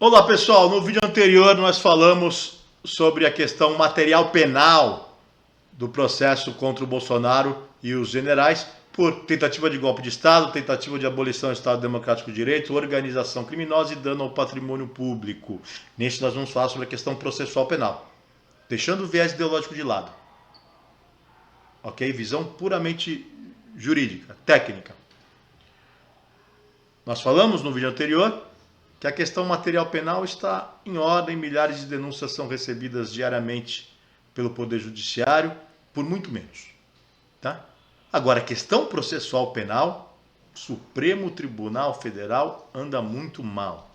Olá pessoal, no vídeo anterior nós falamos sobre a questão material penal do processo contra o Bolsonaro e os generais por tentativa de golpe de Estado, tentativa de abolição do Estado Democrático de Direito, organização criminosa e dano ao patrimônio público. Nesse nós vamos falar sobre a questão processual penal, deixando o viés ideológico de lado. Ok? Visão puramente jurídica, técnica. Nós falamos no vídeo anterior que a questão material penal está em ordem, milhares de denúncias são recebidas diariamente pelo Poder Judiciário, por muito menos. Tá? Agora, a questão processual penal, o Supremo Tribunal Federal anda muito mal.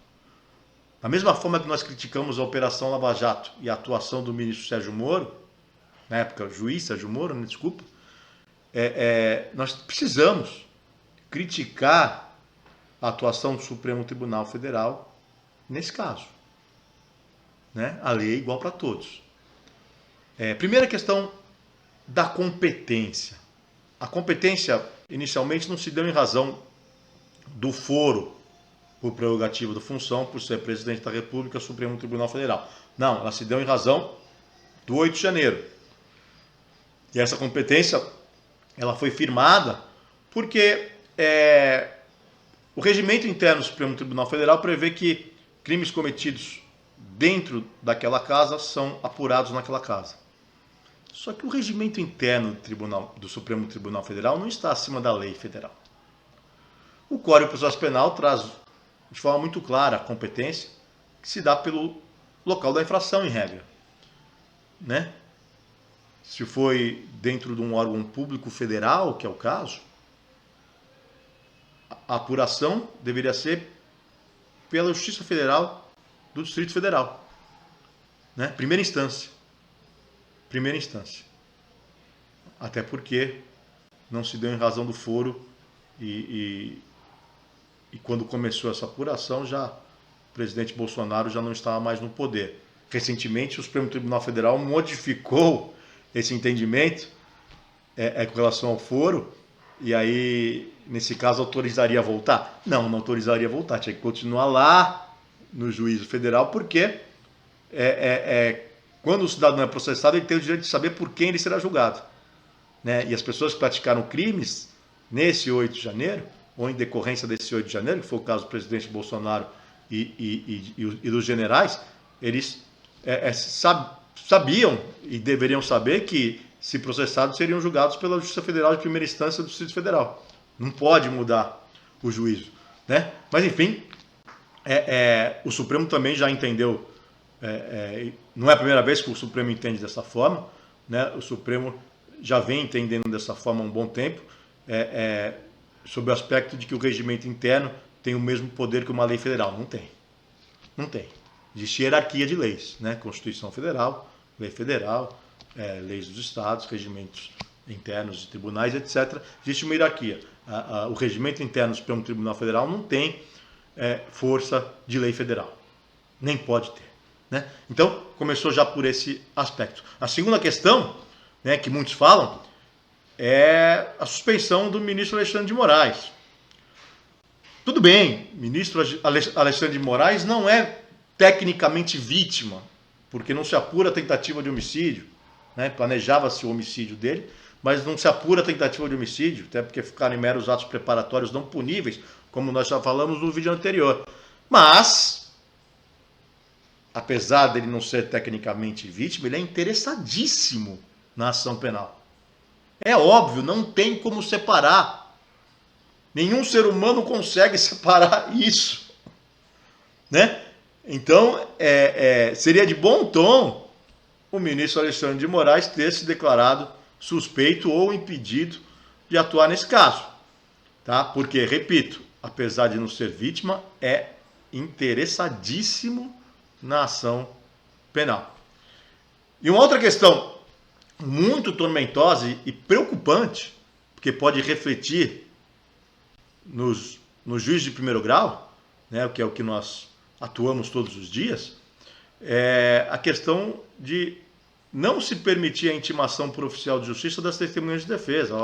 Da mesma forma que nós criticamos a Operação Lava Jato e a atuação do ministro Sérgio Moro, na época juiz Sérgio Moro, desculpa, nós precisamos criticar a atuação do Supremo Tribunal Federal nesse caso. Né? A lei é igual para todos. Primeira questão da competência. A competência inicialmente não se deu em razão do foro por prerrogativa da função, por ser presidente da República, Supremo Tribunal Federal. Não, ela se deu em razão do 8 de janeiro. E essa competência ela foi firmada porque o regimento interno do Supremo Tribunal Federal prevê que crimes cometidos dentro daquela casa são apurados naquela casa. Só que o regimento interno do Supremo Tribunal Federal não está acima da lei federal. O Código de Processo Penal traz de forma muito clara a competência que se dá pelo local da infração, em regra. Né? Se foi dentro de um órgão público federal, que é o caso, a apuração deveria ser pela Justiça Federal do Distrito Federal. Né? Primeira instância. Até porque não se deu em razão do foro e quando começou essa apuração, o presidente Bolsonaro já não estava mais no poder. Recentemente, o Supremo Tribunal Federal modificou esse entendimento com relação ao foro, e aí, nesse caso, autorizaria voltar? Não autorizaria voltar, tinha que continuar lá no juízo federal, porque quando o cidadão é processado, ele tem o direito de saber por quem ele será julgado. Né? E as pessoas que praticaram crimes nesse 8 de janeiro, ou em decorrência desse 8 de janeiro, que foi o caso do presidente Bolsonaro e dos generais, eles sabiam e deveriam saber que, se processados, seriam julgados pela Justiça Federal de primeira instância do Distrito Federal. Não pode mudar o juízo. Né? Mas, enfim, o Supremo também já entendeu. Não é a primeira vez que o Supremo entende dessa forma. Né? O Supremo já vem entendendo dessa forma há um bom tempo, sob o aspecto de que o regimento interno tem o mesmo poder que uma lei federal. Não tem. Existe hierarquia de leis. Né? Constituição Federal, lei federal, leis dos estados, regimentos internos de tribunais, etc. Existe uma hierarquia. O regimento interno do Supremo Tribunal Federal não tem força de lei federal. Nem pode ter. Né? Então, começou já por esse aspecto. A segunda questão, né, que muitos falam, é a suspensão do ministro Alexandre de Moraes. Tudo bem, ministro Alexandre de Moraes não é tecnicamente vítima, porque não se apura a tentativa de homicídio. Né? Planejava-se o homicídio dele, mas não se apura a tentativa de homicídio, até porque ficaram em meros atos preparatórios não puníveis, como nós já falamos no vídeo anterior. Mas, apesar dele não ser tecnicamente vítima, ele é interessadíssimo na ação penal. É óbvio, não tem como separar. Nenhum ser humano consegue separar isso. Né? Então, seria de bom tom o ministro Alexandre de Moraes ter se declarado suspeito ou impedido de atuar nesse caso. Tá? Porque, repito, apesar de não ser vítima, é interessadíssimo na ação penal. E uma outra questão muito tormentosa e preocupante, porque pode refletir nos juízes de primeiro grau, né, que é o que nós atuamos todos os dias, é a questão de não se permitir a intimação por oficial de justiça das testemunhas de defesa.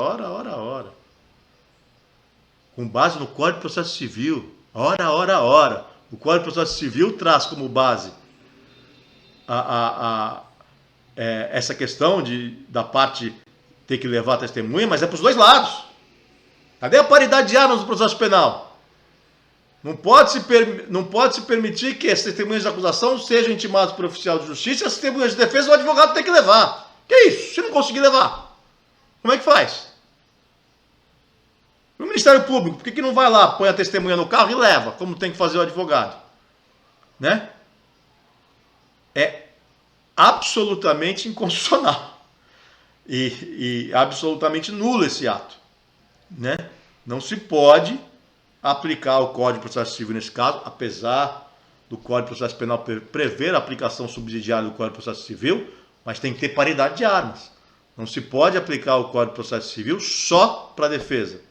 Com base no Código de Processo Civil. Ora. O Código de Processo Civil traz como base essa questão da parte ter que levar a testemunha, mas é para os dois lados. Cadê a paridade de armas no processo penal? Não pode se permitir que as testemunhas de acusação sejam intimadas por oficial de justiça e as testemunhas de defesa o advogado tem que levar. Que isso? Se não conseguir levar, como é que faz? O Ministério Público, por que não vai lá, põe a testemunha no carro e leva, como tem que fazer o advogado? Né? É absolutamente inconstitucional e absolutamente nulo esse ato, né? Não se pode aplicar o Código de Processo Civil nesse caso, apesar do Código de Processo Penal prever a aplicação subsidiária do Código de Processo Civil, mas tem que ter paridade de armas. Não se pode aplicar o Código de Processo Civil só para a defesa.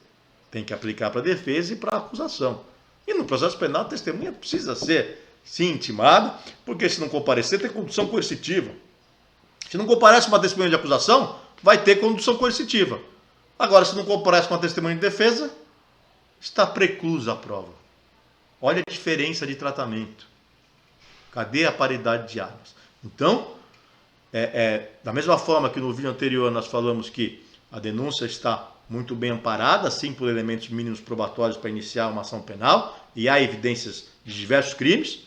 Tem que aplicar para a defesa e para a acusação. E no processo penal, a testemunha precisa ser, sim, intimada, porque se não comparecer, tem condução coercitiva. Se não comparece uma testemunha de acusação, vai ter condução coercitiva. Agora, se não comparece com uma testemunha de defesa, está preclusa a prova. Olha a diferença de tratamento. Cadê a paridade de armas? Então, da mesma forma que no vídeo anterior nós falamos que a denúncia está muito bem amparada, sim, por elementos mínimos probatórios para iniciar uma ação penal, e há evidências de diversos crimes,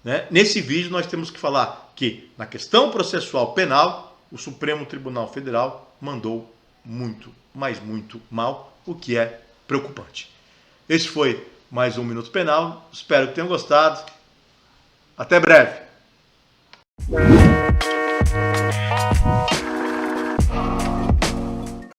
né? Nesse vídeo nós temos que falar que, na questão processual penal, o Supremo Tribunal Federal mandou muito, mas muito mal, o que é preocupante. Esse foi mais um Minuto Penal, espero que tenham gostado. Até breve!